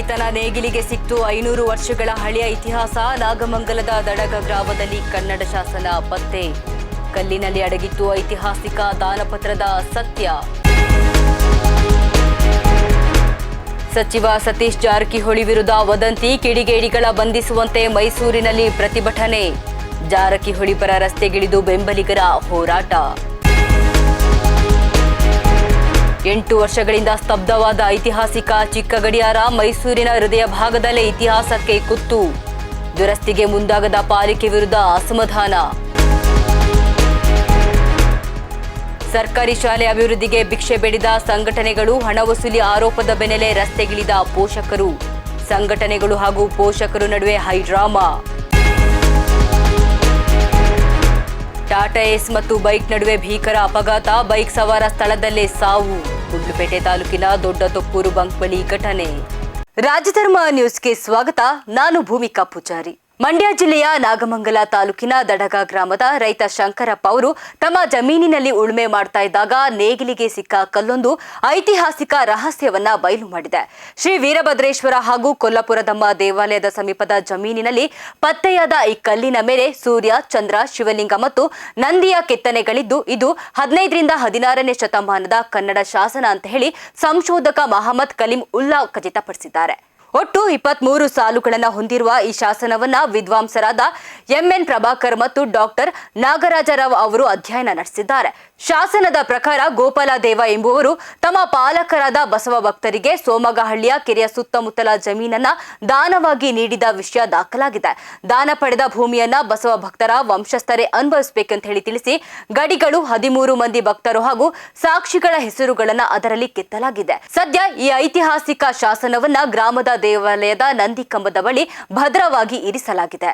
ರೈತನ ನೇಗಿಲಿಗೆ ಸಿಕ್ತು 500 ವರ್ಷಗಳ ಹಳೆಯ ಇತಿಹಾಸ. ನಾಗಮಂಗಲದ ದಡಗ ಗ್ರಾಮದಲ್ಲಿ ಕನ್ನಡ ಶಾಸನ ಪತ್ತೆ. ಕಲ್ಲಿನಲ್ಲಿ ಅಡಗಿತ್ತು ಐತಿಹಾಸಿಕ ದಾನಪತ್ರದ ಸತ್ಯ. ಸಚಿವ ಸತೀಶ್ ಜಾರಕಿಹೊಳಿ ವಿರುದ್ಧ ವದಂತಿ, ಕಿಡಿಗೇಡಿಗಳ ಬಂಧಿಸುವಂತೆ ಮೈಸೂರಿನಲ್ಲಿ ಪ್ರತಿಭಟನೆ. ಜಾರಕಿಹೊಳಿ ಪರ ರಸ್ತೆಗಿಳಿದು ಬೆಂಬಲಿಗರ ಹೋರಾಟ. 8 ವರ್ಷಗಳಿಂದ ಸ್ತಬ್ಧವಾದ ಐತಿಹಾಸಿಕ ಚಿಕ್ಕ ಗಡಿಯಾರ. ಮೈಸೂರಿನ ಹೃದಯ ಭಾಗದಲ್ಲೇ ಇತಿಹಾಸಕ್ಕೆ ಕುತ್ತು. ದುರಸ್ತಿಗೆ ಮುಂದಾಗದ ಪಾಲಿಕೆ ವಿರುದ್ಧ ಅಸಮಾಧಾನ. ಸರ್ಕಾರಿ ಶಾಲೆ ಅಭಿವೃದ್ಧಿಗೆ ಭಿಕ್ಷೆ ಬೇಡಿದ ಸಂಘಟನೆಗಳು. ಹಣ ವಸೂಲಿ ಆರೋಪದ ಬೆನ್ನಲ್ಲೇ ರಸ್ತೆಗಿಳಿದ ಪೋಷಕರು. ಸಂಘಟನೆಗಳು ಹಾಗೂ ಪೋಷಕರು ನಡುವೆ ಹೈಡ್ರಾಮಾ. ಟಾಟಾ ಏಸ್ ಮತ್ತು ಬೈಕ್ ನಡುವೆ ಭೀಕರ ಅಪಘಾತ. ಬೈಕ್ ಸವಾರ ಸ್ಥಳದಲ್ಲೇ ಸಾವು. ಗುಂಡ್ಲುಪೇಟೆ ತಾಲೂಕಿನ ದೊಡ್ಡ ತೊಪ್ಪೂರು ಬಂಕ್ ಬಳಿ ಘಟನೆ. ರಾಜಧರ್ಮ ನ್ಯೂಸ್ಗೆ ಸ್ವಾಗತ. ನಾನು ಭೂಮಿಕಾ ಪೂಜಾರಿ. ಮಂಡ್ಯ ಜಿಲ್ಲೆಯ ನಾಗಮಂಗಲ ತಾಲೂಕಿನ ದಡಗ ಗ್ರಾಮದ ರೈತ ಶಂಕರಪ್ಪ ಅವರು ತಮ್ಮ ಜಮೀನಿನಲ್ಲಿ ಉಳುಮೆ ಮಾಡ್ತಾ ಇದ್ದಾಗ ನೇಗಿಲಿಗೆ ಸಿಕ್ಕ ಕಲ್ಲೊಂದು ಐತಿಹಾಸಿಕ ರಹಸ್ಯವನ್ನ ಬಯಲು ಮಾಡಿದೆ. ಶ್ರೀ ವೀರಭದ್ರೇಶ್ವರ ಹಾಗೂ ಕೊಲ್ಲಾಪುರದಮ್ಮ ದೇವಾಲಯದ ಸಮೀಪದ ಜಮೀನಿನಲ್ಲಿ ಪತ್ತೆಯಾದ ಈ ಕಲ್ಲಿನ ಮೇಲೆ ಸೂರ್ಯ, ಚಂದ್ರ, ಶಿವಲಿಂಗ ಮತ್ತು ನಂದಿಯ ಕೆತ್ತನೆಗಳಿದ್ದು ಇದು 15ರಿಂದ 16ನೇ ಶತಮಾನದ ಕನ್ನಡ ಶಾಸನ ಅಂತ ಹೇಳಿ ಸಂಶೋಧಕ ಮಹಮ್ಮದ್ ಕಲೀಂ ಉಲ್ಲಾ ಖಚಿತಪಡಿಸಿದ್ದಾರೆ. ಒಟ್ಟು 23 ಸಾಲುಗಳನ್ನು ಹೊಂದಿರುವ ಈ ಶಾಸನವನ್ನ ವಿದ್ವಾಂಸರಾದ ಎಂಎನ್ ಪ್ರಭಾಕರ್ ಮತ್ತು ಡಾಕ್ಟರ್ ನಾಗರಾಜರಾವ್ ಅವರು ಅಧ್ಯಯನ ನಡೆಸಿದ್ದಾರೆ. ಶಾಸನದ ಪ್ರಕಾರ ಗೋಪಾಲದೇವ ಎಂಬುವರು ತಮ್ಮ ಪಾಲಕರಾದ ಬಸವ ಭಕ್ತರಿಗೆ ಸೋಮಗಹಳ್ಳಿಯ ಕೆರೆಯ ಸುತ್ತಮುತ್ತಲ ಜಮೀನನ್ನ ದಾನವಾಗಿ ನೀಡಿದ ವಿಷಯ ದಾಖಲಾಗಿದೆ. ದಾನ ಪಡೆದ ಭೂಮಿಯನ್ನ ಬಸವ ಭಕ್ತರ ವಂಶಸ್ಥರೇ ಅನುಭವಿಸಬೇಕಂತ ಹೇಳಿ ತಿಳಿಸಿ ಗಡಿಗಳು 13 ಮಂದಿ ಭಕ್ತರು ಹಾಗೂ ಸಾಕ್ಷಿಗಳ ಹೆಸರುಗಳನ್ನ ಅದರಲ್ಲಿ ಕೆತ್ತಲಾಗಿದೆ. ಸದ್ಯ ಈ ಐತಿಹಾಸಿಕ ಶಾಸನವನ್ನ ಗ್ರಾಮದ ದೇವಾಲಯದ ನಂದಿ ಕಂಬದ ಬಳಿ ಭದ್ರವಾಗಿ ಇರಿಸಲಾಗಿದೆ.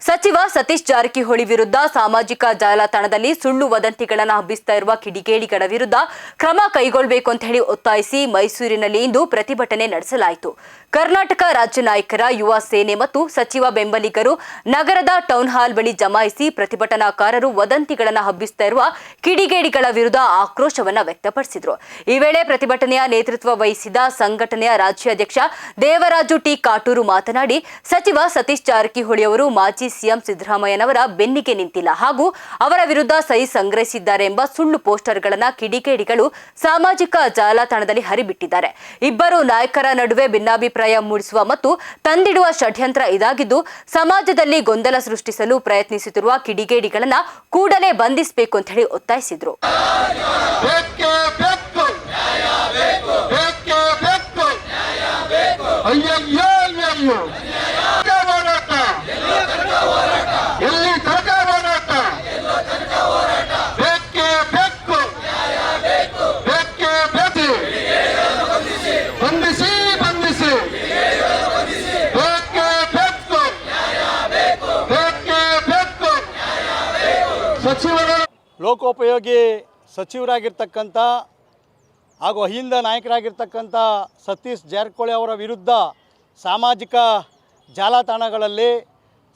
ಸಚಿವ ಸತೀಶ್ ಜಾರಕಿಹೊಳಿ ವಿರುದ್ಧ ಸಾಮಾಜಿಕ ಜಾಲತಾಣದಲ್ಲಿ ಸುಳ್ಳು ವದಂತಿಗಳನ್ನು ಹಬ್ಬಿಸ್ತಾ ಇರುವ ಕಿಡಿಗೇಡಿಗಳ ವಿರುದ್ಧ ಕ್ರಮ ಕೈಗೊಳ್ಳಬೇಕು ಅಂತ ಹೇಳಿ ಒತ್ತಾಯಿಸಿ ಮೈಸೂರಿನಲ್ಲಿ ಇಂದು ಪ್ರತಿಭಟನೆ ನಡೆಸಲಾಯಿತು. ಕರ್ನಾಟಕ ರಾಜ್ಯ ನಾಯಕರ ಯುವ ಸೇನೆ ಮತ್ತು ಸಚಿವ ಬೆಂಬಲಿಗರು ನಗರದ ಟೌನ್ ಹಾಲ್ ಬಳಿ ಜಮಾಯಿಸಿ ಪ್ರತಿಭಟನಾಕಾರರು ವದಂತಿಗಳನ್ನು ಹಬ್ಬಿಸ್ತಾ ಇರುವ ಕಿಡಿಗೇಡಿಗಳ ವಿರುದ್ಧ ಆಕ್ರೋಶವನ್ನ ವ್ಯಕ್ತಪಡಿಸಿದರು. ಈ ವೇಳೆ ಪ್ರತಿಭಟನೆಯ ನೇತೃತ್ವ ವಹಿಸಿದ ಸಂಘಟನೆಯ ರಾಜ್ಯಾಧ್ಯಕ್ಷ ದೇವರಾಜು ಟಿ ಕಾಟೂರು ಮಾತನಾಡಿ, ಸಚಿವ ಸತೀಶ್ ಜಾರಕಿಹೊಳಿ ಅವರು ಮಾಜಿ ಸಿಎಂ ಸಿದ್ದರಾಮಯ್ಯನವರ ಬೆನ್ನಿಗೆ ನಿಂತಿಲ್ಲ ಹಾಗೂ ಅವರ ವಿರುದ್ಧ ಸಹಿ ಸಂಗ್ರಹಿಸಿದ್ದಾರೆ ಎಂಬ ಸುಳ್ಳು ಪೋಸ್ಟರ್ಗಳನ್ನು ಕಿಡಿಗೇಡಿಗಳು ಸಾಮಾಜಿಕ ಜಾಲತಾಣದಲ್ಲಿ ಹರಿಬಿಟ್ಟಿದ್ದಾರೆ. ಇಬ್ಬರು ನಾಯಕರ ನಡುವೆ ಭಿನ್ನಾಭಿಪ್ರಾಯ ಮೂಡಿಸುವ ಮತ್ತು ತಂದಿಡುವ ಷಡ್ಯಂತ್ರ ಇದಾಗಿದ್ದು ಸಮಾಜದಲ್ಲಿ ಗೊಂದಲ ಸೃಷ್ಟಿಸಲು ಪ್ರಯತ್ನಿಸುತ್ತಿರುವ ಕಿಡಿಗೇಡಿಗಳನ್ನ ಕೂಡಲೇ ಬಂಧಿಸಬೇಕು ಅಂತ ಹೇಳಿ ಒತ್ತಾಯಿಸಿದ್ರು. ಲೋಕೋಪಯೋಗಿ ಸಚಿವರಾಗಿರ್ತಕ್ಕಂಥ ಹಾಗೂ ಅಹಿಂದ ನಾಯಕರಾಗಿರ್ತಕ್ಕಂಥ ಸತೀಶ್ ಜಾರಕಿಹೊಳಿ ಅವರ ವಿರುದ್ಧ ಸಾಮಾಜಿಕ ಜಾಲತಾಣಗಳಲ್ಲಿ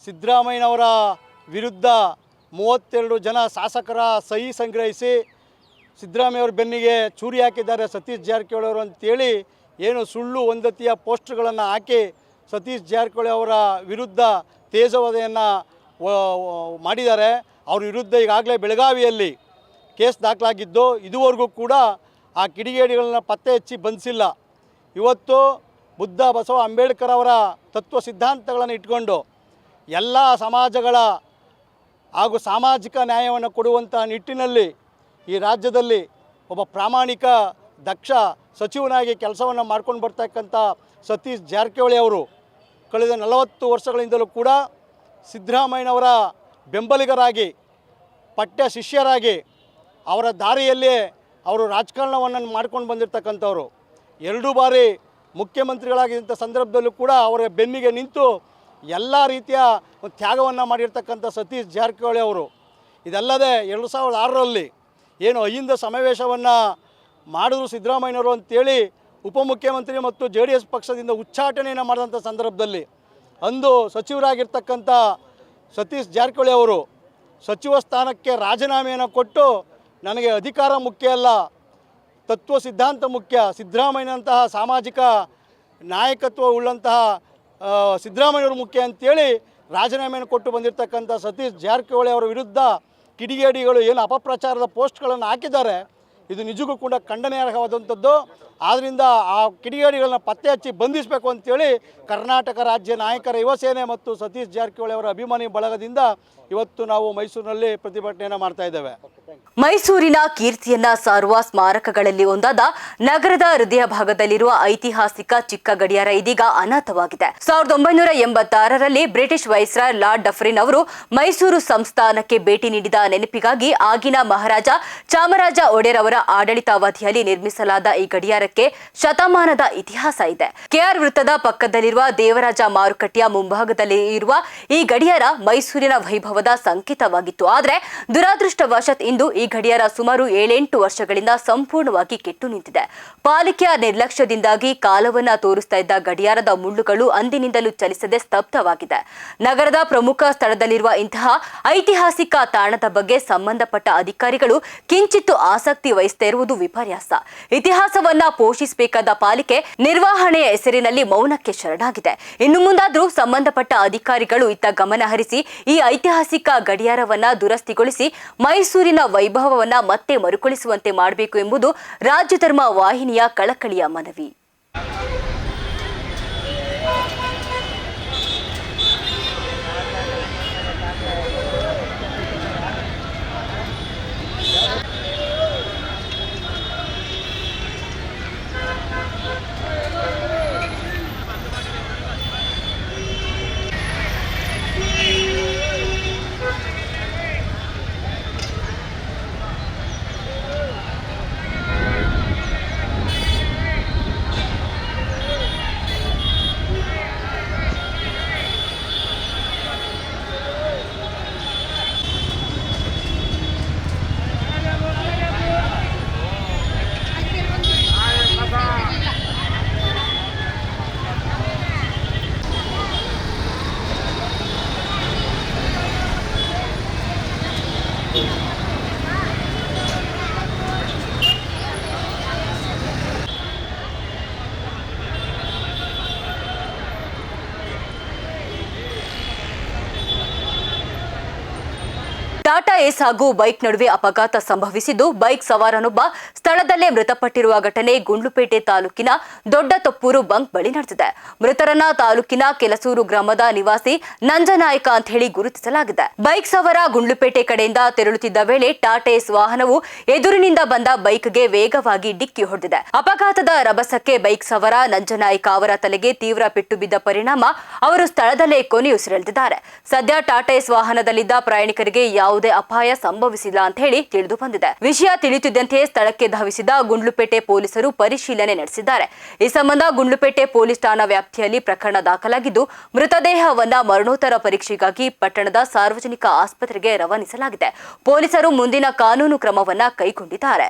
ಸಿದ್ದರಾಮಯ್ಯನವರ ವಿರುದ್ಧ 32 ಜನ ಶಾಸಕರ ಸಹಿ ಸಂಗ್ರಹಿಸಿ ಸಿದ್ದರಾಮಯ್ಯವ್ರ ಬೆನ್ನಿಗೆ ಚೂರಿ ಹಾಕಿದ್ದಾರೆ ಸತೀಶ್ ಜಾರಕಿಹೊಳಿ ಅವರು ಅಂತೇಳಿ ಏನು ಸುಳ್ಳು ವದಂತಿಯ ಪೋಸ್ಟ್ಗಳನ್ನು ಹಾಕಿ ಸತೀಶ್ ಜಾರಕಿಹೊಳಿ ಅವರ ವಿರುದ್ಧ ತೇಜೋವಧೆಯನ್ನು ಮಾಡಿದ್ದಾರೆ. ಅವ್ರ ವಿರುದ್ಧ ಈಗಾಗಲೇ ಬೆಳಗಾವಿಯಲ್ಲಿ ಕೇಸ್ ದಾಖಲಾಗಿದ್ದು ಇದುವರೆಗೂ ಕೂಡ ಆ ಕಿಡಿಗೇಡಿಗಳನ್ನ ಪತ್ತೆ ಹಚ್ಚಿ ಬಂಧಿಸಿಲ್ಲ. ಇವತ್ತು ಬುದ್ಧ ಬಸವ ಅಂಬೇಡ್ಕರ್ ಅವರ ತತ್ವ ಸಿದ್ಧಾಂತಗಳನ್ನು ಇಟ್ಕೊಂಡು ಎಲ್ಲ ಸಮಾಜಗಳ ಹಾಗೂ ಸಾಮಾಜಿಕ ನ್ಯಾಯವನ್ನು ಕೊಡುವಂಥ ನಿಟ್ಟಿನಲ್ಲಿ ಈ ರಾಜ್ಯದಲ್ಲಿ ಒಬ್ಬ ಪ್ರಾಮಾಣಿಕ ದಕ್ಷ ಸಚಿವನಾಗಿ ಕೆಲಸವನ್ನು ಮಾಡ್ಕೊಂಡು ಬರ್ತಕ್ಕಂಥ ಸತೀಶ್ ಜಾರಕಿಹೊಳಿ ಅವರು ಕಳೆದ 40 ವರ್ಷಗಳಿಂದಲೂ ಕೂಡ ಸಿದ್ದರಾಮಯ್ಯನವರ ಬೆಂಬಲಿಗರಾಗಿ ಪಠ್ಯ ಶಿಷ್ಯರಾಗಿ ಅವರ ದಾರಿಯಲ್ಲೇ ಅವರು ರಾಜಕಾರಣವನ್ನು ಮಾಡ್ಕೊಂಡು ಬಂದಿರತಕ್ಕಂಥವ್ರು. 2 ಬಾರಿ ಮುಖ್ಯಮಂತ್ರಿಗಳಾಗಿದ್ದಂಥ ಸಂದರ್ಭದಲ್ಲೂ ಕೂಡ ಅವರ ಬೆನ್ನಿಗೆ ನಿಂತು ಎಲ್ಲ ರೀತಿಯ ತ್ಯಾಗವನ್ನು ಮಾಡಿರ್ತಕ್ಕಂಥ ಸತೀಶ್ ಜಾರಕಿಹೊಳಿ ಅವರು ಇದಲ್ಲದೆ 2006ರಲ್ಲಿ ಏನು ಅಹಿಂದ ಸಮಾವೇಶವನ್ನು ಮಾಡಿದ್ರು ಸಿದ್ದರಾಮಯ್ಯನವರು ಅಂತೇಳಿ ಉಪಮುಖ್ಯಮಂತ್ರಿ ಮತ್ತು JDS ಪಕ್ಷದಿಂದ ಉಚ್ಚಾಟನೆಯನ್ನು ಮಾಡಿದಂಥ ಸಂದರ್ಭದಲ್ಲಿ ಅಂದು ಸಚಿವರಾಗಿರ್ತಕ್ಕಂಥ ಸತೀಶ್ ಜಾರಕಿಹೊಳಿ ಅವರು ಸಚಿವ ಸ್ಥಾನಕ್ಕೆ ರಾಜೀನಾಮೆಯನ್ನು ಕೊಟ್ಟು ನನಗೆ ಅಧಿಕಾರ ಮುಖ್ಯ ಅಲ್ಲ, ತತ್ವ ಸಿದ್ಧಾಂತ ಮುಖ್ಯ, ಸಿದ್ದರಾಮಯ್ಯನಂತಹ ಸಾಮಾಜಿಕ ನಾಯಕತ್ವ ಉಳ್ಳಂತಹ ಸಿದ್ದರಾಮಯ್ಯವರು ಮುಖ್ಯ ಅಂತೇಳಿ ರಾಜೀನಾಮೆಯನ್ನು ಕೊಟ್ಟು ಬಂದಿರತಕ್ಕಂಥ ಸತೀಶ್ ಜಾರಕಿಹೊಳಿ ಅವರ ವಿರುದ್ಧ ಕಿಡಿಗೇಡಿಗಳು ಏನು ಅಪಪ್ರಚಾರದ ಪೋಸ್ಟ್ಗಳನ್ನು ಹಾಕಿದ್ದಾರೆ, ಇದು ನಿಜಕ್ಕೂ ಕೂಡ ಖಂಡನೀಯಾರ್ಹವಾದಂಥದ್ದು. ಆದ್ದರಿಂದ ಆ ಕಿಡಿಗೇಡಿಗಳನ್ನ ಪತ್ತೆ ಹಚ್ಚಿ ಬಂಧಿಸಬೇಕು ಅಂತೇಳಿ ಕರ್ನಾಟಕ ರಾಜ್ಯ ನಾಯಕರ ಯುವ ಸೇನೆ ಮತ್ತು ಸತೀಶ್ ಜಾರಕಿಹೊಳಿ ಅವರ ಅಭಿಮಾನಿ ಬಳಗದಿಂದ ಇವತ್ತು ನಾವು ಮೈಸೂರಿನಲ್ಲಿ ಪ್ರತಿಭಟನೆಯನ್ನು ಮಾಡ್ತಾ ಇದ್ದೇವೆ. ಮೈಸೂರಿನ ಕೀರ್ತಿಯನ್ನ ಸಾರುವ ಸ್ಮಾರಕಗಳಲ್ಲಿ ಒಂದಾದ ನಗರದ ಹೃದಯ ಭಾಗದಲ್ಲಿರುವ ಐತಿಹಾಸಿಕ ಚಿಕ್ಕ ಗಡಿಯಾರ ಇದೀಗ ಅನಾಥವಾಗಿದೆ. 1986ರಲ್ಲಿ ಬ್ರಿಟಿಷ್ ವೈಸ್ರಾಯ್ ಲಾರ್ಡ್ ಡಫರಿನ್ ಅವರು ಮೈಸೂರು ಸಂಸ್ಥಾನಕ್ಕೆ ಭೇಟಿ ನೀಡಿದ ನೆನಪಿಗಾಗಿ ಆಗಿನ ಮಹಾರಾಜ ಚಾಮರಾಜ ಒಡೆಯರ್ ಅವರ ಆಡಳಿತಾವಧಿಯಲ್ಲಿ ನಿರ್ಮಿಸಲಾದ ಈ ಗಡಿಯಾರಕ್ಕೆ ಶತಮಾನದ ಇತಿಹಾಸ ಇದೆ. ಕೆಆರ್ ವೃತ್ತದ ಪಕ್ಕದಲ್ಲಿರುವ ದೇವರಾಜ ಮಾರುಕಟ್ಟೆಯ ಮುಂಭಾಗದಲ್ಲಿ ಇರುವ ಈ ಗಡಿಯಾರ ಮೈಸೂರಿನ ವೈಭವದ ಸಂಕೇತವಾಗಿತ್ತು. ಆದರೆ ದುರಾದೃಷ್ಟವಶಾತ್ ಇಂದು ಈ ಗಡಿಯಾರ ಸುಮಾರು 7-8 ವರ್ಷಗಳಿಂದ ಸಂಪೂರ್ಣವಾಗಿ ಕೆಟ್ಟು ನಿಂತಿದೆ. ಪಾಲಿಕೆಯ ನಿರ್ಲಕ್ಷ್ಯದಿಂದಾಗಿ ಕಾಲವನ್ನ ತೋರಿಸ್ತಾ ಇದ್ದ ಗಡಿಯಾರದ ಮುಳ್ಳುಗಳು ಅಂದಿನಿಂದಲೂ ಚಲಿಸದೆ ಸ್ತಬ್ಧವಾಗಿದೆ. ನಗರದ ಪ್ರಮುಖ ಸ್ಥಳದಲ್ಲಿರುವ ಇಂತಹ ಐತಿಹಾಸಿಕ ತಾಣದ ಬಗ್ಗೆ ಸಂಬಂಧಪಟ್ಟ ಅಧಿಕಾರಿಗಳು ಕಿಂಚಿತ್ತು ಆಸಕ್ತಿ ವಹಿಸದೇ ಇರುವುದು ವಿಪರ್ಯಾಸ. ಇತಿಹಾಸವನ್ನ ಪೋಷಿಸಬೇಕಾದ ಪಾಲಿಕೆ ನಿರ್ವಹಣೆಯ ಹೆಸರಿನಲ್ಲಿ ಮೌನಕ್ಕೆ ಶರಣಾಗಿದೆ. ಇನ್ನು ಮುಂದಾದರೂ ಸಂಬಂಧಪಟ್ಟ ಅಧಿಕಾರಿಗಳು ಇತ್ತ ಗಮನ ಹರಿಸಿ ಈ ಐತಿಹಾಸಿಕ ಗಡಿಯಾರವನ್ನ ದುರಸ್ತಿಗೊಳಿಸಿ ಮೈಸೂರಿನ ವೈಭವವನ್ನ ಮತ್ತೆ ಮರುಕಳಿಸುವಂತೆ ಮಾಡಬೇಕು ಎಂಬುದು ರಾಜ್ಯ ಧರ್ಮ ವಾಹಿನಿಯ ಕಳಕಳಿಯ ಮನವಿ. ಟಾಟಾ ಏಸ್ ಹಾಗೂ ಬೈಕ್ ನಡುವೆ ಅಪಘಾತ ಸಂಭವಿಸಿದ್ದು ಬೈಕ್ ಸವಾರನೊಬ್ಬ ಸ್ಥಳದಲ್ಲೇ ಮೃತಪಟ್ಟಿರುವ ಘಟನೆ ಗುಂಡ್ಲುಪೇಟೆ ತಾಲೂಕಿನ ದೊಡ್ಡ ತೊಪ್ಪೂರು ಬಂಕ್ ಬಳಿ ನಡೆದಿದೆ. ಮೃತರನ್ನ ತಾಲೂಕಿನ ಕೆಲಸೂರು ಗ್ರಾಮದ ನಿವಾಸಿ ನಂಜನಾಯಕ ಅಂತ ಹೇಳಿ ಗುರುತಿಸಲಾಗಿದೆ. ಬೈಕ್ ಸವಾರ ಗುಂಡ್ಲುಪೇಟೆ ಕಡೆಯಿಂದ ತೆರಳುತ್ತಿದ್ದ ವೇಳೆ ಟಾಟಾ ಏಸ್ ವಾಹನವು ಎದುರಿನಿಂದ ಬಂದ ಬೈಕ್ಗೆ ವೇಗವಾಗಿ ಡಿಕ್ಕಿ ಹೊಡೆದಿದೆ. ಅಪಘಾತದ ರಭಸಕ್ಕೆ ಬೈಕ್ ಸವಾರ ನಂಜನಾಯಕ ಅವರ ತಲೆಗೆ ತೀವ್ರ ಪೆಟ್ಟು ಬಿದ್ದ ಪರಿಣಾಮ ಅವರು ಸ್ಥಳದಲ್ಲೇ ಕೊನೆಯುಸಿರೆಳೆದಿದ್ದಾರೆ. ಸದ್ಯ ಟಾಟಾ ಏಸ್ ವಾಹನದಲ್ಲಿದ್ದ ಪ್ರಯಾಣಿಕರಿಗೆ ಯಾವುದೇ ಅಪಾಯ ಸಂಭವಿಸಿಲ್ಲ ಅಂತ ಹೇಳಿ ತಿಳಿದು ಬಂದಿದೆ. ವಿಷಯ ತಿಳಿಯುತ್ತಿದ್ದಂತೆ ಸ್ಥಳಕ್ಕೆ ಧಾವಿಸಿದ ಗುಂಡ್ಲುಪೇಟೆ ಪೊಲೀಸರು ಪರಿಶೀಲನೆ ನಡೆಸಿದ್ದಾರೆ. ಈ ಸಂಬಂಧ ಗುಂಡ್ಲುಪೇಟೆ ಪೊಲೀಸ್ ಠಾಣಾ ವ್ಯಾಪ್ತಿಯಲ್ಲಿ ಪ್ರಕರಣ ದಾಖಲಾಗಿದ್ದು ಮೃತದೇಹವನ್ನ ಮರಣೋತ್ತರ ಪರೀಕ್ಷೆಗಾಗಿ ಪಟ್ಟಣದ ಸಾರ್ವಜನಿಕ ಆಸ್ಪತ್ರೆಗೆ ರವಾನಿಸಲಾಗಿದೆ. ಪೊಲೀಸರು ಮುಂದಿನ ಕಾನೂನು ಕ್ರಮವನ್ನ ಕೈಗೊಂಡಿದ್ದಾರೆ.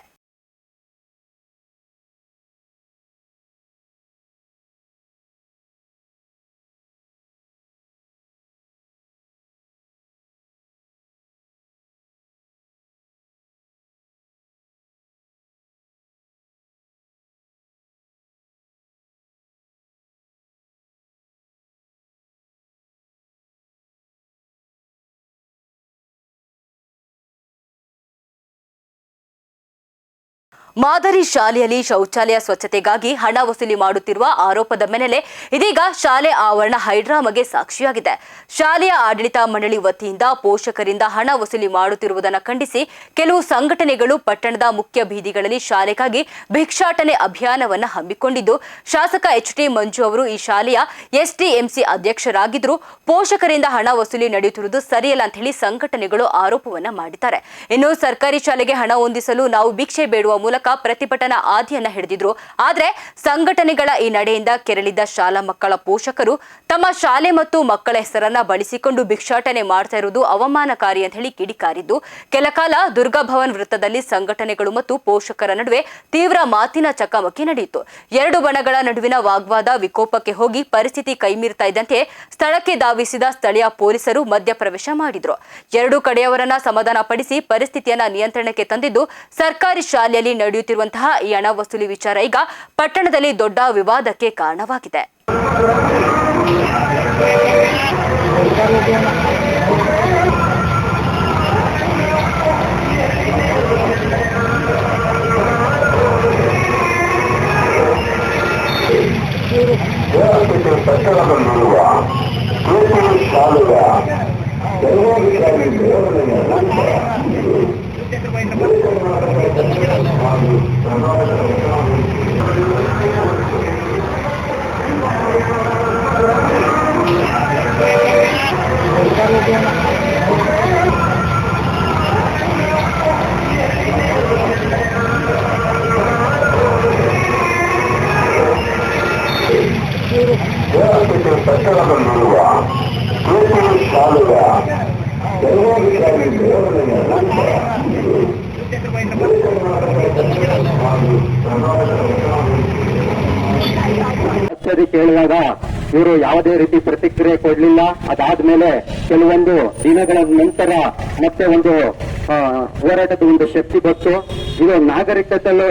ಮಾದರಿ ಶಾಲೆಯಲ್ಲಿ ಶೌಚಾಲಯ ಸ್ವಚ್ಛತೆಗಾಗಿ ಹಣ ವಸೂಲಿ ಮಾಡುತ್ತಿರುವ ಆರೋಪದ ಮೇಲೆ ಇದೀಗ ಶಾಲೆ ಆವರಣ ಹೈಡ್ರಾಮಾಗೆ ಸಾಕ್ಷಿಯಾಗಿದೆ. ಶಾಲೆಯ ಆಡಳಿತ ಮಂಡಳಿ ವತಿಯಿಂದ ಪೋಷಕರಿಂದ ಹಣ ವಸೂಲಿ ಮಾಡುತ್ತಿರುವುದನ್ನು ಖಂಡಿಸಿ ಕೆಲವು ಸಂಘಟನೆಗಳು ಪಟ್ಟಣದ ಮುಖ್ಯ ಬೀದಿಗಳಲ್ಲಿ ಶಾಲೆಗಾಗಿ ಭಿಕ್ಷಾಟನೆ ಅಭಿಯಾನವನ್ನು ಹಮ್ಮಿಕೊಂಡಿದ್ದು, ಶಾಸಕ HT ಮಂಜು ಅವರು ಈ ಶಾಲೆಯ SDMC ಅಧ್ಯಕ್ಷರಾಗಿದ್ದರೂ ಪೋಷಕರಿಂದ ಹಣ ವಸೂಲಿ ನಡೆಯುತ್ತಿರುವುದು ಸರಿಯಲ್ಲ ಅಂತ ಹೇಳಿ ಸಂಘಟನೆಗಳು ಆರೋಪವನ್ನ ಮಾಡಿದ್ದಾರೆ. ಇನ್ನು ಸರ್ಕಾರಿ ಶಾಲೆಗೆ ಹಣ ಹೊಂದಿಸಲು ನಾವು ಭಿಕ್ಷೆ ಬೇಡುವ ಮೂಲಕ ಪ್ರತಿಭಟನಾ ಹಾದಿಯನ್ನ ಹಿಡಿದಿದ್ರು. ಆದ್ರೆ ಸಂಘಟನೆಗಳ ಈ ನಡೆಯಿಂದ ಕೆರಳಿದ ಶಾಲಾ ಮಕ್ಕಳ ಪೋಷಕರು ತಮ್ಮ ಶಾಲೆ ಮತ್ತು ಮಕ್ಕಳ ಹೆಸರನ್ನ ಬಳಸಿಕೊಂಡು ಭಿಕ್ಷಾಟನೆ ಮಾಡ್ತಾ ಇರುವುದು ಅವಮಾನಕಾರಿ ಅಂತ ಹೇಳಿ ಕಿಡಿಕಾರಿದ್ದು, ಕೆಲಕಾಲ ದುರ್ಗಾ ಭವನ್ ವೃತ್ತದಲ್ಲಿ ಸಂಘಟನೆಗಳು ಮತ್ತು ಪೋಷಕರ ನಡುವೆ ತೀವ್ರ ಮಾತಿನ ಚಕಮಕಿ ನಡೆಯಿತು. ಎರಡು ಬಣಗಳ ನಡುವಿನ ವಾಗ್ವಾದ ವಿಕೋಪಕ್ಕೆ ಹೋಗಿ ಪರಿಸ್ಥಿತಿ ಕೈಮೀರ್ತಾ ಇದ್ದಂತೆ ಸ್ಥಳಕ್ಕೆ ಧಾವಿಸಿದ ಸ್ಥಳೀಯ ಪೊಲೀಸರು ಮಧ್ಯಪ್ರವೇಶ ಮಾಡಿದ್ರು. ಎರಡೂ ಕಡೆಯವರನ್ನ ಸಮಾಧಾನಪಡಿಸಿ ಪರಿಸ್ಥಿತಿಯನ್ನ ನಿಯಂತ್ರಣಕ್ಕೆ ತಂದಿದ್ದು, ಸರ್ಕಾರಿ ಶಾಲೆಯಲ್ಲಿ ನಡೆಯುತ್ತಿರುವಂತಹ ಈ ಹಣ ವಸೂಲಿ ವಿಚಾರ ಈಗ ಪಟ್ಟಣದಲ್ಲಿ ದೊಡ್ಡ ವಿವಾದಕ್ಕೆ ಕಾರಣವಾಗಿದೆ. ಪಟ್ಟಣದಲ್ಲಿರುವ ಶಾಲೆಯ ಪಟ್ಟಣದಲ್ಲಿರುವ ಶಾಲೆಯ ಸರಿ ಕೇಳುವಾಗ ಇವರು ಯಾವುದೇ ರೀತಿ ಪ್ರತಿಕ್ರಿಯೆ ಕೊಡ್ಲಿಲ್ಲ. ಅದಾದ್ಮೇಲೆ ಕೆಲವೊಂದು ದಿನಗಳ ನಂತರ ಮತ್ತೆ ಒಂದು ಹೋರಾಟದ ಒಂದು ಶಕ್ತಿ ಬಂತು. ಇದು ನಾಗರಿಕತೆಯಲ್ಲೂ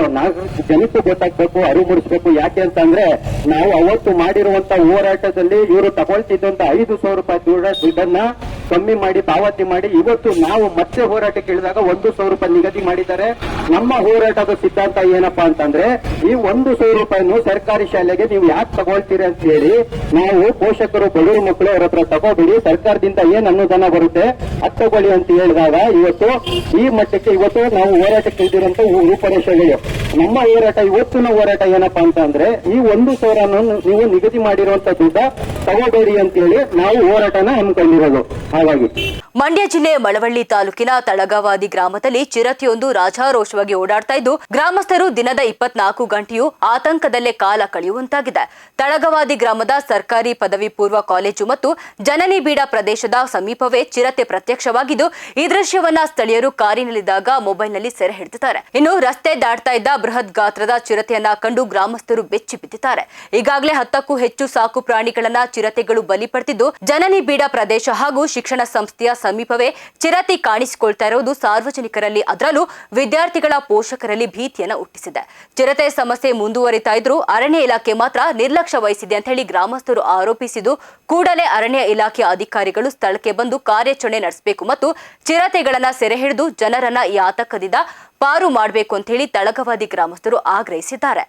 ಜನಕ್ಕೂ ಗೊತ್ತಾಗ್ಬೇಕು, ಅರಿವು ಮೂಡಿಸ್ಬೇಕು. ಯಾಕೆ ಅಂತಂದ್ರೆ ನಾವು ಅವತ್ತು ಮಾಡಿರುವಂತ ಹೋರಾಟದಲ್ಲಿ ಇವರು ತಗೊಳ್ತಿದ್ದಂತ 5,000 ರೂಪಾಯಿ ದುಡ್ಡನ್ನ ಕಮ್ಮಿ ಮಾಡಿ ಪಾವತಿ ಮಾಡಿ ಇವತ್ತು ನಾವು ಮತ್ತೆ ಹೋರಾಟಕ್ಕೆ ಇಳಿದಾಗ 1,000 ರೂಪಾಯಿ ನಿಗದಿ ಮಾಡಿದ್ದಾರೆ. ನಮ್ಮ ಹೋರಾಟದ ಸಿದ್ಧಾಂತ ಏನಪ್ಪಾ ಅಂತಂದ್ರೆ ಈ 1,000 ರೂಪಾಯಿನು ಸರ್ಕಾರಿ ಶಾಲೆಗೆ ನೀವು ಯಾಕೆ ತಗೊಳ್ತೀರಿ ಅಂತ ಹೇಳಿ ನಾವು ಪೋಷಕರು ಬಡವರು ಮಕ್ಕಳು ಅವ್ರ ಹತ್ರ ತಗೋಬಿಡಿ, ಸರ್ಕಾರದಿಂದ ಏನ್ ಅನುದಾನ ಬರುತ್ತೆ ಅದು ತಗೊಳ್ಳಿ ಅಂತ ಹೇಳಿದಾಗ ಇವತ್ತು ಈ ಮಟ್ಟಕ್ಕೆ ಇವತ್ತು ನಾವು ಹೋರಾಟಕ್ಕೆ ಇಳಿದಿರುವಂತ ರೂಪರೇಷೆಗಳು. ನಮ್ಮ ಹೋರಾಟ ಇವತ್ತಿನ ಹೋರಾಟ ಏನಪ್ಪಾ ಅಂತಂದ್ರೆ ಈ 1,000 ನೀವು ನಿಗದಿ ಮಾಡಿರುವಂತ ದುಡ್ಡ ತಗೋಬೇಡಿ ಅಂತ ಹೇಳಿ ನಾವು ಹೋರಾಟನ ಹಮ್ಮಿಕೊಂಡಿರೋದು. ಹಾಗಾಗಿ ಮಂಡ್ಯ ಜಿಲ್ಲೆ ಮಳವಳ್ಳಿ ತಾಲೂಕಿನ ತಳಗವಾದಿ ಗ್ರಾಮದಲ್ಲಿ ಚಿರತೆಯೊಂದು ರಾಜಾರೋಷವಾಗಿ ಓಡಾಡ್ತಾ ಇದ್ದು, ಗ್ರಾಮಸ್ಥರು ದಿನದ 24 ಗಂಟೆಯೂ ಆತಂಕದಲ್ಲೇ ಕಾಲ ಕಳೆಯುವಂತಾಗಿದೆ. ತಳಗವಾದಿ ಗ್ರಾಮದ ಸರ್ಕಾರಿ ಪದವಿ ಪೂರ್ವ ಕಾಲೇಜು ಮತ್ತು ಜನನಿ ಬೀಡ ಪ್ರದೇಶದ ಸಮೀಪವೇ ಚಿರತೆ ಪ್ರತ್ಯಕ್ಷವಾಗಿದ್ದು, ಈ ದೃಶ್ಯವನ್ನ ಸ್ಥಳೀಯರು ಕಾರಿನಲ್ಲಿದ್ದಾಗ ಮೊಬೈಲ್ನಲ್ಲಿ ಸೆರೆ ಹಿಡಿದಿದ್ದಾರೆ. ಇನ್ನು ರಸ್ತೆ ದಾಟ್ತಾ ಇದ್ದ ಬೃಹತ್ ಗಾತ್ರದ ಚಿರತೆಯನ್ನ ಕಂಡು ಗ್ರಾಮಸ್ಥರು ಬೆಚ್ಚಿ ಬಿದ್ದಿದ್ದಾರೆ. ಈಗಾಗಲೇ 10ಕ್ಕೂ ಹೆಚ್ಚು ಸಾಕು ಪ್ರಾಣಿಗಳನ್ನ ಚಿರತೆಗಳು ಬಲಿ ಪಡೆದಿದ್ದು, ಜನನಿ ಬೀಡ ಪ್ರದೇಶ ಹಾಗೂ ಶಿಕ್ಷಣ ಸಂಸ್ಥೆಯ ಸಮೀಪವೇ ಚಿರತೆ ಕಾಣಿಸಿಕೊಳ್ತಾ ಇರುವುದು ಸಾರ್ವಜನಿಕರಲ್ಲಿ, ಅದರಲ್ಲೂ ವಿದ್ಯಾರ್ಥಿಗಳ ಪೋಷಕರಲ್ಲಿ ಭೀತಿಯನ್ನ ಹುಟ್ಟಿಸಿದೆ. ಚಿರತೆ ಸಮಸ್ಯೆ ಮುಂದುವರಿತಾ ಇದ್ರೂ ಅರಣ್ಯ ಇಲಾಖೆ ಮಾತ್ರ ನಿರ್ಲಕ್ಷ್ಯ ವಹಿಸಿದೆ ಅಂತ ಹೇಳಿ ಗ್ರಾಮಸ್ಥರು ಆರೋಪಿಸಿದ್ದು, ಕೂಡಲೇ ಅರಣ್ಯ ಇಲಾಖೆ ಅಧಿಕಾರಿಗಳು ಸ್ಥಳಕ್ಕೆ ಬಂದು ಕಾರ್ಯಾಚರಣೆ ನಡೆಸಬೇಕು ಮತ್ತು ಚಿರತೆಗಳನ್ನ ಸೆರೆ ಹಿಡಿದು ಜನರನ್ನ ಈ ಆತಂಕದಿಂದ ಪಾರು ಮಾಡಬೇಕು ಅಂತ ಹೇಳಿ ತಳಗವಾದಿ ಗ್ರಾಮಸ್ಥರು ಆಗ್ರಹಿಸಿದ್ದಾರೆ.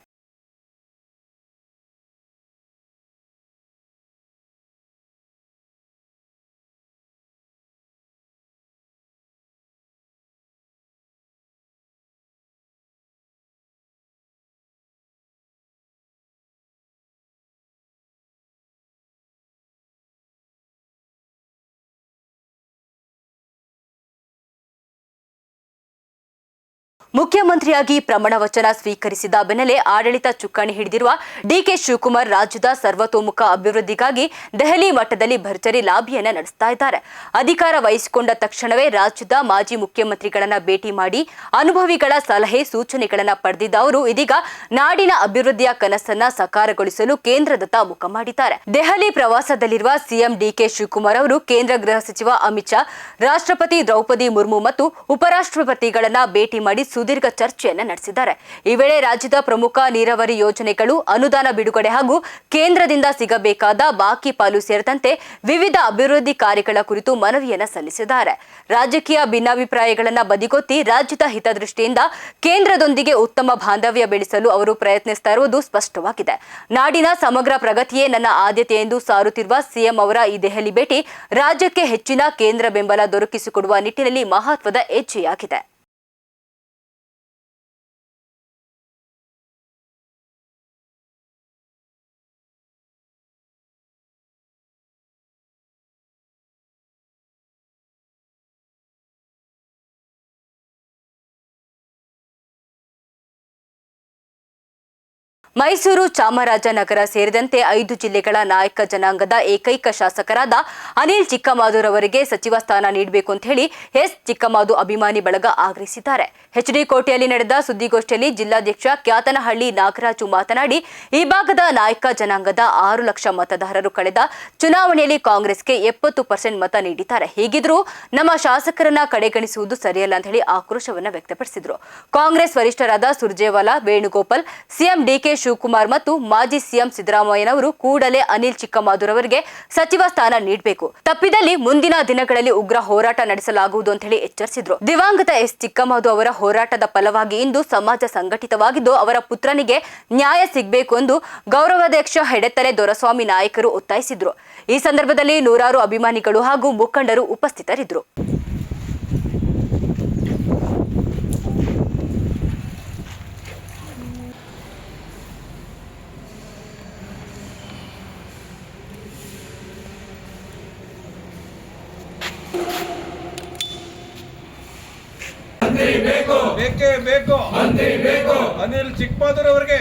ಮುಖ್ಯಮಂತ್ರಿಯಾಗಿ ಪ್ರಮಾಣ ವಚನ ಸ್ವೀಕರಿಸಿದ ಬೆನ್ನಲ್ಲೇ ಆಡಳಿತ ಚುಕ್ಕಾಣಿ ಹಿಡಿದಿರುವ ಡಿಕೆ ಶಿವಕುಮಾರ್ ರಾಜ್ಯದ ಸರ್ವತೋಮುಖ ಅಭಿವೃದ್ಧಿಗಾಗಿ ದೆಹಲಿ ಮಟ್ಟದಲ್ಲಿ ಭರ್ಜರಿ ಲಾಬಿಯನ್ನ ನಡೆಸ್ತಾ ಇದ್ದಾರೆ. ಅಧಿಕಾರ ವಹಿಸಿಕೊಂಡ ತಕ್ಷಣವೇ ರಾಜ್ಯದ ಮಾಜಿ ಮುಖ್ಯಮಂತ್ರಿಗಳನ್ನ ಭೇಟಿ ಮಾಡಿ ಅನುಭವಿಗಳ ಸಲಹೆ ಸೂಚನೆಗಳನ್ನ ಪಡೆದಿದ್ದ ಅವರು ಇದೀಗ ನಾಡಿನ ಅಭಿವೃದ್ಧಿಯ ಕನಸನ್ನ ಸಾಕಾರಗೊಳಿಸಲು ಕೇಂದ್ರದತ್ತ ಮುಖ ಮಾಡಿದ್ದಾರೆ. ದೆಹಲಿ ಪ್ರವಾಸದಲ್ಲಿರುವ ಸಿಎಂ ಡಿಕೆ ಶಿವಕುಮಾರ್ ಅವರು ಕೇಂದ್ರ ಗೃಹ ಸಚಿವ ಅಮಿತ್ ಶಾ, ರಾಷ್ಟ್ರಪತಿ ದ್ರೌಪದಿ ಮುರ್ಮು ಮತ್ತು ಉಪರಾಷ್ಟ್ರಪತಿಗಳನ್ನ ಭೇಟಿ ಮಾಡಿ ಸುದೀರ್ಘ ಚರ್ಚೆಯನ್ನ ನಡೆಸಿದ್ದಾರೆ. ಈ ವೇಳೆ ರಾಜ್ಯದ ಪ್ರಮುಖ ನೀರಾವರಿ ಯೋಜನೆಗಳು, ಅನುದಾನ ಬಿಡುಗಡೆ ಹಾಗೂ ಕೇಂದ್ರದಿಂದ ಸಿಗಬೇಕಾದ ಬಾಕಿ ಪಾಲು ಸೇರಿದಂತೆ ವಿವಿಧ ಅಭಿವೃದ್ಧಿ ಕಾರ್ಯಗಳ ಕುರಿತು ಮನವಿಯನ್ನ ಸಲ್ಲಿಸಿದ್ದಾರೆ. ರಾಜಕೀಯ ಭಿನ್ನಾಭಿಪ್ರಾಯಗಳನ್ನು ಬದಿಗೊತ್ತಿ ರಾಜ್ಯದ ಹಿತದೃಷ್ಟಿಯಿಂದ ಕೇಂದ್ರದೊಂದಿಗೆ ಉತ್ತಮ ಬಾಂಧವ್ಯ ಬೆಳೆಸಲು ಅವರು ಪ್ರಯತ್ನಿಸ್ತಾ ಇರುವುದು ಸ್ಪಷ್ಟವಾಗಿದೆ. ನಾಡಿನ ಸಮಗ್ರ ಪ್ರಗತಿಯೇ ನನ್ನ ಆದ್ಯತೆ ಎಂದು ಸಾರುತ್ತಿರುವ ಸಿಎಂ ಅವರ ಈ ದೆಹಲಿ ಭೇಟಿ ರಾಜ್ಯಕ್ಕೆ ಹೆಚ್ಚಿನ ಕೇಂದ್ರ ಬೆಂಬಲ ದೊರಕಿಸಿಕೊಡುವ ನಿಟ್ಟಿನಲ್ಲಿ ಮಹತ್ವದ ಹೆಜ್ಜೆಯಾಗಿದೆ. ಮೈಸೂರು, ಚಾಮರಾಜನಗರ ಸೇರಿದಂತೆ 5 ಜಿಲ್ಲೆಗಳ ನಾಯಕ ಜನಾಂಗದ ಏಕೈಕ ಶಾಸಕರಾದ ಅನಿಲ್ ಚಿಕ್ಕಮಾದು ಅವರಿಗೆ ಸಚಿವ ಸ್ಥಾನ ನೀಡಬೇಕು ಅಂತ ಹೇಳಿ ಎಸ್ ಚಿಕ್ಕಮಾದು ಅಭಿಮಾನಿ ಬಳಗ ಆಗ್ರಹಿಸಿದ್ದಾರೆ. ಎಚ್ಡಿ ಕೋಟೆಯಲ್ಲಿ ನಡೆದ ಸುದ್ದಿಗೋಷ್ಠಿಯಲ್ಲಿ ಜಿಲ್ಲಾಧ್ಯಕ್ಷ ಕ್ಯಾತನಹಳ್ಳಿ ನಾಗರಾಜು ಮಾತನಾಡಿ, ಈ ಭಾಗದ ನಾಯಕ ಜನಾಂಗದ 6 ಲಕ್ಷ ಮತದಾರರು ಕಳೆದ ಚುನಾವಣೆಯಲ್ಲಿ ಕಾಂಗ್ರೆಸ್ಗೆ 70% ಮತ ನೀಡಿದ್ದಾರೆ. ಹೀಗಿದ್ರೂ ನಮ್ಮ ಶಾಸಕರನ್ನ ಕಡೆಗಣಿಸುವುದು ಸರಿಯಲ್ಲ ಅಂತ ಹೇಳಿ ಆಕ್ರೋಶವನ್ನ ವ್ಯಕ್ತಪಡಿಸಿದರು. ಕಾಂಗ್ರೆಸ್ ವರಿಷ್ಠರಾದ ಸುರ್ಜೇವಾಲಾ, ವೇಣುಗೋಪಾಲ್, ಸಿಎಂ ಡಿಕೆ ಶಿವಕುಮಾರ್ ಮತ್ತು ಮಾಜಿ ಸಿಎಂ ಸಿದ್ದರಾಮಯ್ಯನವರು ಕೂಡಲೇ ಅನಿಲ್ ಚಿಕ್ಕಮಾದು ಅವರಿಗೆ ಸಚಿವ ಸ್ಥಾನ ನೀಡಬೇಕು. ತಪ್ಪಿದಲ್ಲಿ ಮುಂದಿನ ದಿನಗಳಲ್ಲಿ ಉಗ್ರ ಹೋರಾಟ ನಡೆಸಲಾಗುವುದು ಅಂತ ಹೇಳಿ ಎಚ್ಚರಿಸಿದ್ರು. ದಿವಂಗತ ಎಸ್ ಚಿಕ್ಕಮಾದು ಅವರ ಹೋರಾಟದ ಫಲವಾಗಿ ಇಂದು ಸಮಾಜ ಸಂಘಟಿತವಾಗಿದ್ದು ಅವರ ಪುತ್ರನಿಗೆ ನ್ಯಾಯ ಸಿಗಬೇಕು ಎಂದು ಗೌರವಾಧ್ಯಕ್ಷ ಹೆಡೆತಲೆ ದೊರೆಸ್ವಾಮಿ ನಾಯಕರು ಒತ್ತಾಯಿಸಿದ್ರು. ಈ ಸಂದರ್ಭದಲ್ಲಿ ನೂರಾರು ಅಭಿಮಾನಿಗಳು ಹಾಗೂ ಮುಖಂಡರು ಉಪಸ್ಥಿತರಿದ್ದರು. ಬೇಕೇ ಬೇಕು ಅನಿಲ್ ಚಿಕ್ಕಮಾದುರವರಿಗೆ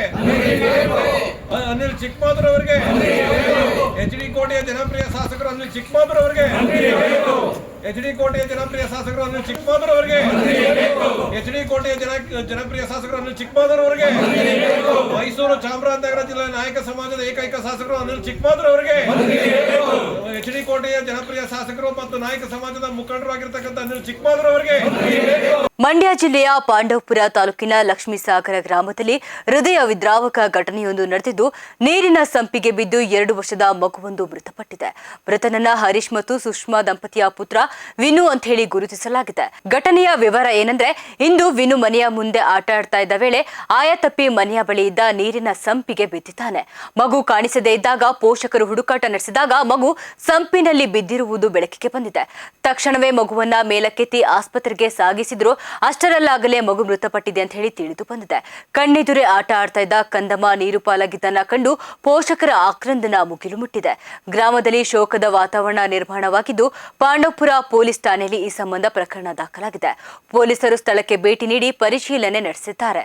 ಎಚ್ಡಿ ಕೋಟೆಯ ಜನಪ್ರಿಯ ಶಾಸಕರು ಅನಿಲ್ ಚಿಕ್ಕಮಾದುರವರಿಗೆ ಎಚ್ಡಿ ಕೋಟೆಯ ಜನಪ್ರಿಯ ಶಾಸಕರು ಅನಿಲ್ ಚಿಕ್ಕಮಾದುರವರಿಗೆ ಎಚ್ಡಿ ಕೋಟೆಯ ಜನಪ್ರಿಯ ಶಾಸಕರು ಅನಿಲ್ ಚಿಕ್ಕಮಾದುರವರಿಗೆ ಮೈಸೂರು, ಚಾಮರಾಜನಗರ ಜಿಲ್ಲಾ ನಾಯಕ ಸಮಾಜದ ಏಕೈಕ ಶಾಸಕರು ಅನಿಲ್ ಚಿಕ್ಕಮಾದುರವರಿಗೆ ಎಚ್ಡಿ ಕೋಟೆಯ ಜನಪ್ರಿಯ ಶಾಸಕರು ಮತ್ತು ನಾಯಕ ಸಮಾಜದ ಮುಖಂಡರಾಗಿರ್ತಕ್ಕಂಥ ಅನಿಲ್ ಚಿಕ್ಕಮಾದುರವರಿಗೆ. ಮಂಡ್ಯ ಜಿಲ್ಲೆಯ ಪಾಂಡವಪುರ ತಾಲೂಕಿನ ಲಕ್ಷ್ಮೀಸಾಗರ ಗ್ರಾಮದಲ್ಲಿ ಹೃದಯ ವಿದ್ರಾವಕ ಘಟನೆಯೊಂದು ನಡೆದಿದ್ದು ನೀರಿನ ಸಂಪಿಗೆ ಬಿದ್ದು 2 ವರ್ಷದ ಮಗುವೊಂದು ಮೃತಪಟ್ಟಿದೆ. ಮೃತನನ್ನ ಹರೀಶ್ ಮತ್ತು ಸುಷ್ಮಾ ದಂಪತಿಯ ಪುತ್ರ ವಿನು ಅಂತ ಹೇಳಿ ಗುರುತಿಸಲಾಗಿದೆ. ಘಟನೆಯ ವಿವರ ಏನಂದ್ರೆ, ಇಂದು ವಿನು ಮನೆಯ ಮುಂದೆ ಆಟ ಆಡ್ತಾ ಇದ್ದ ವೇಳೆ ಆಯತಪ್ಪಿ ಮನೆಯ ಬಳಿ ಇದ್ದ ನೀರಿನ ಸಂಪಿಗೆ ಬಿದ್ದಿದ್ದಾನೆ. ಮಗು ಕಾಣಿಸದೇ ಇದ್ದಾಗ ಪೋಷಕರು ಹುಡುಕಾಟ ನಡೆಸಿದಾಗ ಮಗು ಸಂಪಿನಲ್ಲಿ ಬಿದ್ದಿರುವುದು ಬೆಳಕಿಗೆ ಬಂದಿದೆ. ತಕ್ಷಣವೇ ಮಗುವನ್ನ ಮೇಲಕ್ಕೆತ್ತಿ ಆಸ್ಪತ್ರೆಗೆ ಸಾಗಿಸಿದ್ರು. ಅಷ್ಟರಲ್ಲಾಗಲೇ ಮಗು ಮೃತಪಟ್ಟಿದೆ ಅಂತ ಹೇಳಿ ತಿಳಿದು ಬಂದಿದೆ. ಕಣ್ಣೆದುರೇ ಆಟ ಆಡ್ತಾ ಇದ್ದ ಕಂದಮ್ಮ ನೀರು ಪಾಲಾಗಿದ್ದನ್ನ ಕಂಡು ಪೋಷಕರ ಆಕ್ರಂದನ ಮುಗಿಲು ಮುಟ್ಟಿದೆ. ಗ್ರಾಮದಲ್ಲಿ ಶೋಕದ ವಾತಾವರಣ ನಿರ್ಮಾಣವಾಗಿದ್ದು ಪಾಂಡವಪುರ ಪೊಲೀಸ್ ಠಾಣೆಯಲ್ಲಿ ಈ ಸಂಬಂಧ ಪ್ರಕರಣ ದಾಖಲಾಗಿದೆ. ಪೊಲೀಸರು ಸ್ಥಳಕ್ಕೆ ಭೇಟಿ ನೀಡಿ ಪರಿಶೀಲನೆ ನಡೆಸಿದ್ದಾರೆ.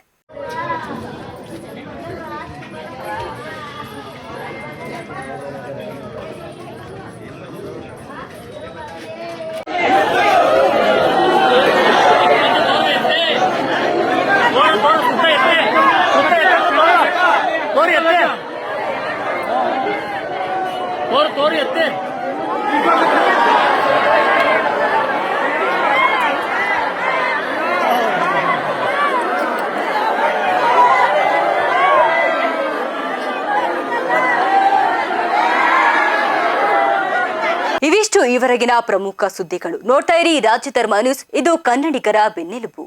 ಇವಿಷ್ಟು ಈವರೆಗಿನ ಪ್ರಮುಖ ಸುದ್ದಿಗಳು. ನೋಡ್ತಾ ಇರಿ ರಾಜ್ಯ ಧರ್ಮ ನ್ಯೂಸ್. ಇದು ಕನ್ನಡಿಗರ ಬೆನ್ನೆಲುಬು.